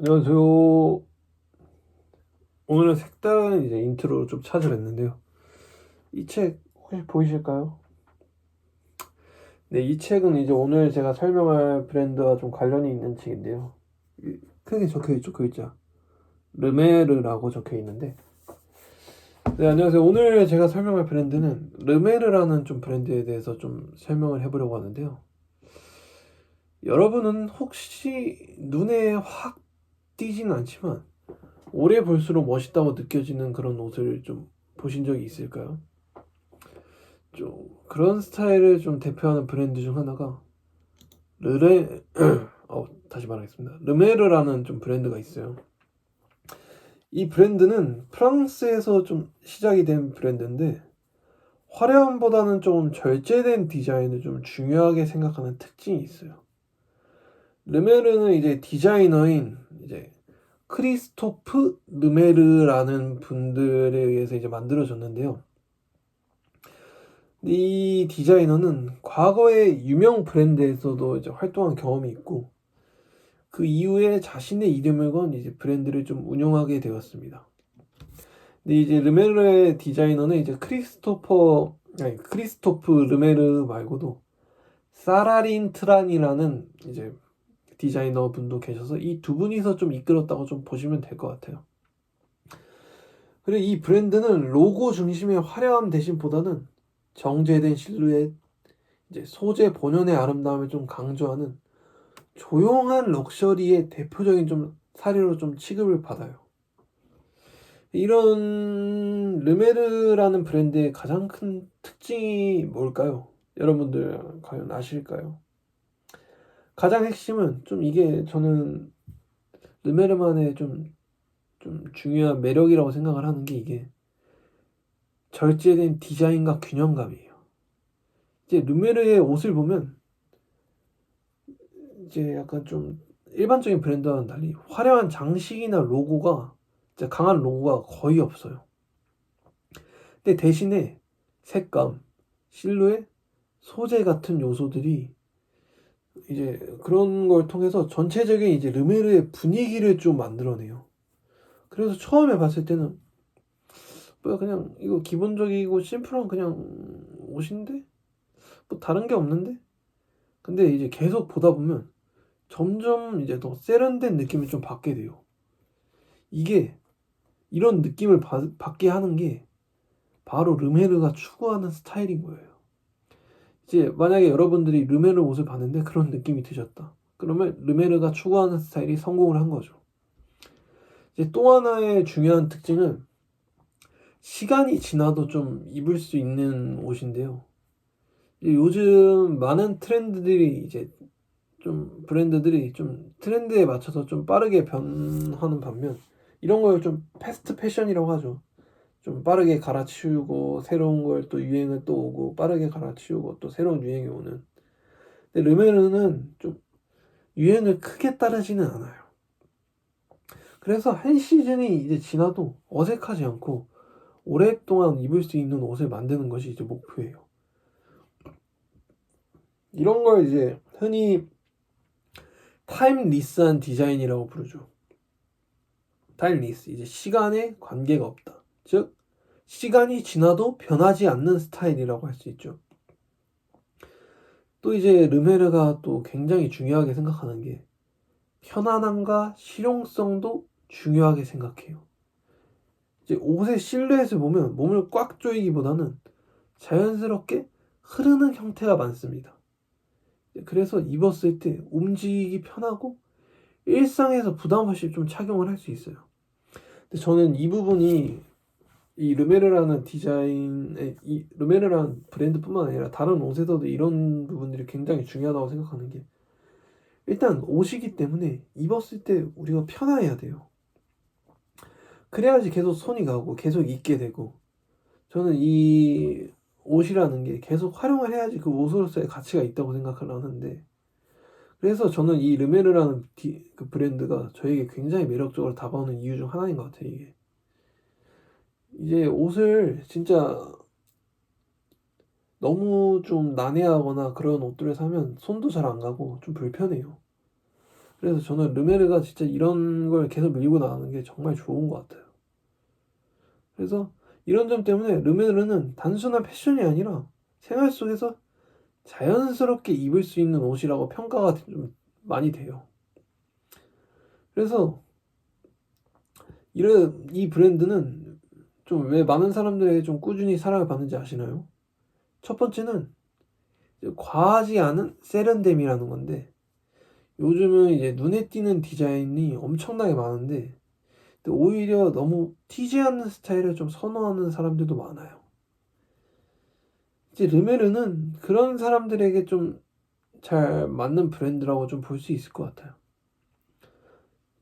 안녕하세요. 오늘은 색다른 이제 인트로를 좀 찾아냈는데요. 이 책 혹시 보이실까요? 네, 이 책은 이제 오늘 제가 설명할 브랜드와 좀 관련이 있는 책인데요. 크게 적혀 있죠, 글자. 르메르라고 적혀 있는데. 네, 안녕하세요. 오늘 제가 설명할 브랜드는 르메르라는 좀 브랜드에 대해서 좀 설명을 해보려고 하는데요. 여러분은 혹시 눈에 확 띄지는 않지만 오래 볼수록 멋있다고 느껴지는 그런 옷을 좀 보신 적이 있을까요? 좀 그런 스타일을 좀 대표하는 브랜드 중 하나가 르레 다시 말하겠습니다. 르메르라는 좀 브랜드가 있어요. 이 브랜드는 프랑스에서 좀 시작이 된 브랜드인데 화려함보다는 좀 절제된 디자인을 좀 중요하게 생각하는 특징이 있어요. 르메르는 이제 디자이너인 이제 크리스토프 르메르라는 분들에 의해서 이제 만들어졌는데요. 이 디자이너는 과거의 유명 브랜드에서도 이제 활동한 경험이 있고 그 이후에 자신의 이름을 건 이제 브랜드를 좀 운영하게 되었습니다. 근데 이제 르메르의 디자이너는 이제 크리스토프 르메르 말고도 사라린 트란이라는 이제 디자이너 분도 계셔서 이 두 분이서 좀 이끌었다고 좀 보시면 될 것 같아요. 그리고 이 브랜드는 로고 중심의 화려함 대신보다는 정제된 실루엣, 이제 소재 본연의 아름다움을 좀 강조하는 조용한 럭셔리의 대표적인 좀 사례로 좀 취급을 받아요. 이런 르메르라는 브랜드의 가장 큰 특징이 뭘까요? 여러분들 과연 아실까요? 가장 핵심은 좀 이게 저는 르메르만의 좀 중요한 매력이라고 생각을 하는 게 이게 절제된 디자인과 균형감이에요. 이제 르메르의 옷을 보면 이제 약간 좀 일반적인 브랜드와는 달리 화려한 장식이나 로고가 진짜 강한 로고가 거의 없어요. 근데 대신에 색감, 실루엣, 소재 같은 요소들이 이제 그런 걸 통해서 전체적인 이제 르메르의 분위기를 좀 만들어내요. 그래서 처음에 봤을 때는 뭐야 그냥 이거 기본적이고 심플한 그냥 옷인데 뭐 다른 게 없는데? 근데 이제 계속 보다 보면 점점 이제 더 세련된 느낌을 좀 받게 돼요. 이게 이런 느낌을 받게 하는 게 바로 르메르가 추구하는 스타일인 거예요. 이제 만약에 여러분들이 르메르 옷을 봤는데 그런 느낌이 드셨다. 그러면 르메르가 추구하는 스타일이 성공을 한 거죠. 이제 또 하나의 중요한 특징은 시간이 지나도 좀 입을 수 있는 옷인데요. 이제 요즘 많은 트렌드들이 이제 좀 브랜드들이 좀 트렌드에 맞춰서 좀 빠르게 변하는 반면 이런 걸 좀 패스트 패션이라고 하죠. 좀 빠르게 갈아치우고 새로운 걸 또 유행을 또 오고 빠르게 갈아치우고 또 새로운 유행이 오는. 근데 르메르는 좀 유행을 크게 따르지는 않아요. 그래서 한 시즌이 이제 지나도 어색하지 않고 오랫동안 입을 수 있는 옷을 만드는 것이 이제 목표예요. 이런 걸 이제 흔히 타임리스한 디자인이라고 부르죠. 타임리스, 이제 시간에 관계가 없다. 즉, 시간이 지나도 변하지 않는 스타일이라고 할 수 있죠. 또 이제 르메르가 또 굉장히 중요하게 생각하는 게 편안함과 실용성도 중요하게 생각해요. 이제 옷의 실루엣을 보면 몸을 꽉 조이기보다는 자연스럽게 흐르는 형태가 많습니다. 그래서 입었을 때 움직이기 편하고 일상에서 부담 없이 좀 착용을 할 수 있어요. 근데 저는 이 부분이 이 르메르라는 이 르메르라는 브랜드뿐만 아니라 다른 옷에서도 이런 부분들이 굉장히 중요하다고 생각하는 게 일단 옷이기 때문에 입었을 때 우리가 편해야 돼요. 그래야지 계속 손이 가고 계속 입게 되고 저는 이 옷이라는 게 계속 활용을 해야지 그 옷으로서의 가치가 있다고 생각을 하는데 그래서 저는 이 르메르라는 그 브랜드가 저에게 굉장히 매력적으로 다가오는 이유 중 하나인 것 같아요. 이게 이제 옷을 진짜 너무 좀 난해하거나 그런 옷들을 사면 손도 잘 안 가고 좀 불편해요. 그래서 저는 르메르가 진짜 이런 걸 계속 밀고 나가는 게 정말 좋은 것 같아요. 그래서 이런 점 때문에 르메르는 단순한 패션이 아니라 생활 속에서 자연스럽게 입을 수 있는 옷이라고 평가가 좀 많이 돼요. 그래서 이 브랜드는 좀 왜 많은 사람들에게 좀 꾸준히 사랑을 받는지 아시나요? 첫 번째는 과하지 않은 세련됨이라는 건데, 요즘은 이제 눈에 띄는 디자인이 엄청나게 많은데 오히려 너무 튀지 않는 스타일을 좀 선호하는 사람들도 많아요. 이제 르메르는 그런 사람들에게 좀 잘 맞는 브랜드라고 좀 볼 수 있을 것 같아요.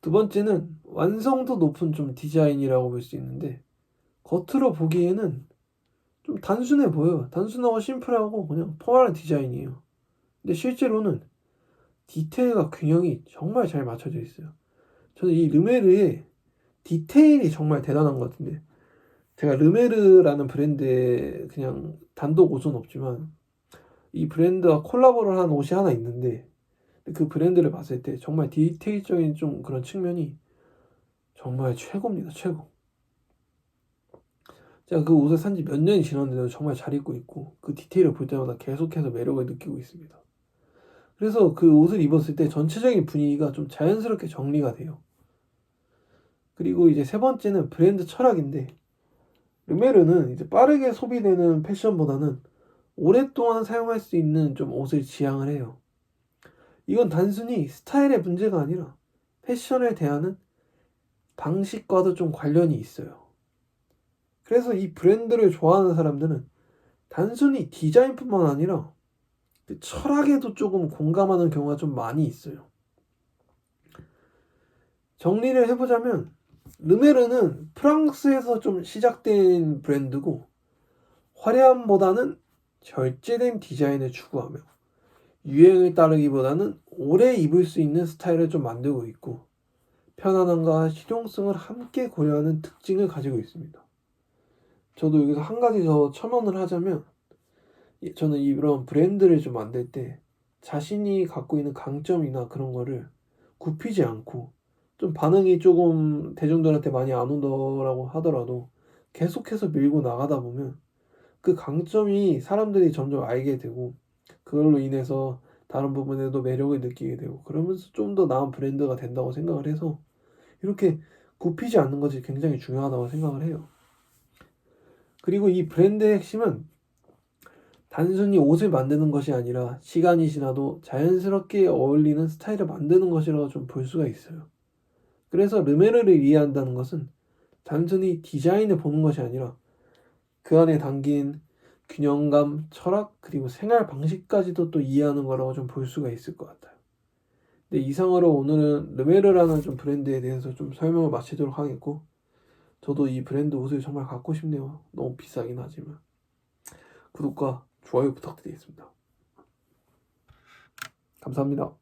두 번째는 완성도 높은 좀 디자인이라고 볼 수 있는데, 겉으로 보기에는 좀 단순해 보여요. 단순하고 심플하고 그냥 포멀한 디자인이에요. 근데 실제로는 디테일과 균형이 정말 잘 맞춰져 있어요. 저는 이 르메르의 디테일이 정말 대단한 것 같은데, 제가 르메르라는 브랜드에 그냥 단독 옷은 없지만 이 브랜드와 콜라보를 한 옷이 하나 있는데, 그 브랜드를 봤을 때 정말 디테일적인 좀 그런 측면이 정말 최고입니다. 최고. 제가 그 옷을 산지 몇 년이 지났는데도 정말 잘 입고 있고, 그 디테일을 볼 때마다 계속해서 매력을 느끼고 있습니다. 그래서 그 옷을 입었을 때 전체적인 분위기가 좀 자연스럽게 정리가 돼요. 그리고 이제 세 번째는 브랜드 철학인데, 르메르는 이제 빠르게 소비되는 패션보다는 오랫동안 사용할 수 있는 좀 옷을 지향을 해요. 이건 단순히 스타일의 문제가 아니라 패션을 대하는 방식과도 좀 관련이 있어요. 그래서 이 브랜드를 좋아하는 사람들은 단순히 디자인뿐만 아니라 그 철학에도 조금 공감하는 경우가 좀 많이 있어요. 정리를 해보자면, 르메르는 프랑스에서 좀 시작된 브랜드고, 화려함보다는 절제된 디자인을 추구하며 유행을 따르기보다는 오래 입을 수 있는 스타일을 좀 만들고 있고, 편안함과 실용성을 함께 고려하는 특징을 가지고 있습니다. 저도 여기서 한 가지 더 첨언을 하자면, 저는 이런 브랜드를 좀 만들 때 자신이 갖고 있는 강점이나 그런 거를 굽히지 않고, 좀 반응이 조금 대중들한테 많이 안 오더라고 하더라도 계속해서 밀고 나가다 보면 그 강점이 사람들이 점점 알게 되고, 그걸로 인해서 다른 부분에도 매력을 느끼게 되고, 그러면서 좀 더 나은 브랜드가 된다고 생각을 해서 이렇게 굽히지 않는 것이 굉장히 중요하다고 생각을 해요. 그리고 이 브랜드의 핵심은 단순히 옷을 만드는 것이 아니라 시간이 지나도 자연스럽게 어울리는 스타일을 만드는 것이라고 좀 볼 수가 있어요. 그래서 르메르를 이해한다는 것은 단순히 디자인을 보는 것이 아니라 그 안에 담긴 균형감, 철학, 그리고 생활 방식까지도 또 이해하는 거라고 좀 볼 수가 있을 것 같아요. 네, 이상으로 오늘은 르메르라는 좀 브랜드에 대해서 좀 설명을 마치도록 하겠고, 저도 이 브랜드 옷을 정말 갖고 싶네요. 너무 비싸긴 하지만. 구독과 좋아요 부탁드리겠습니다. 감사합니다.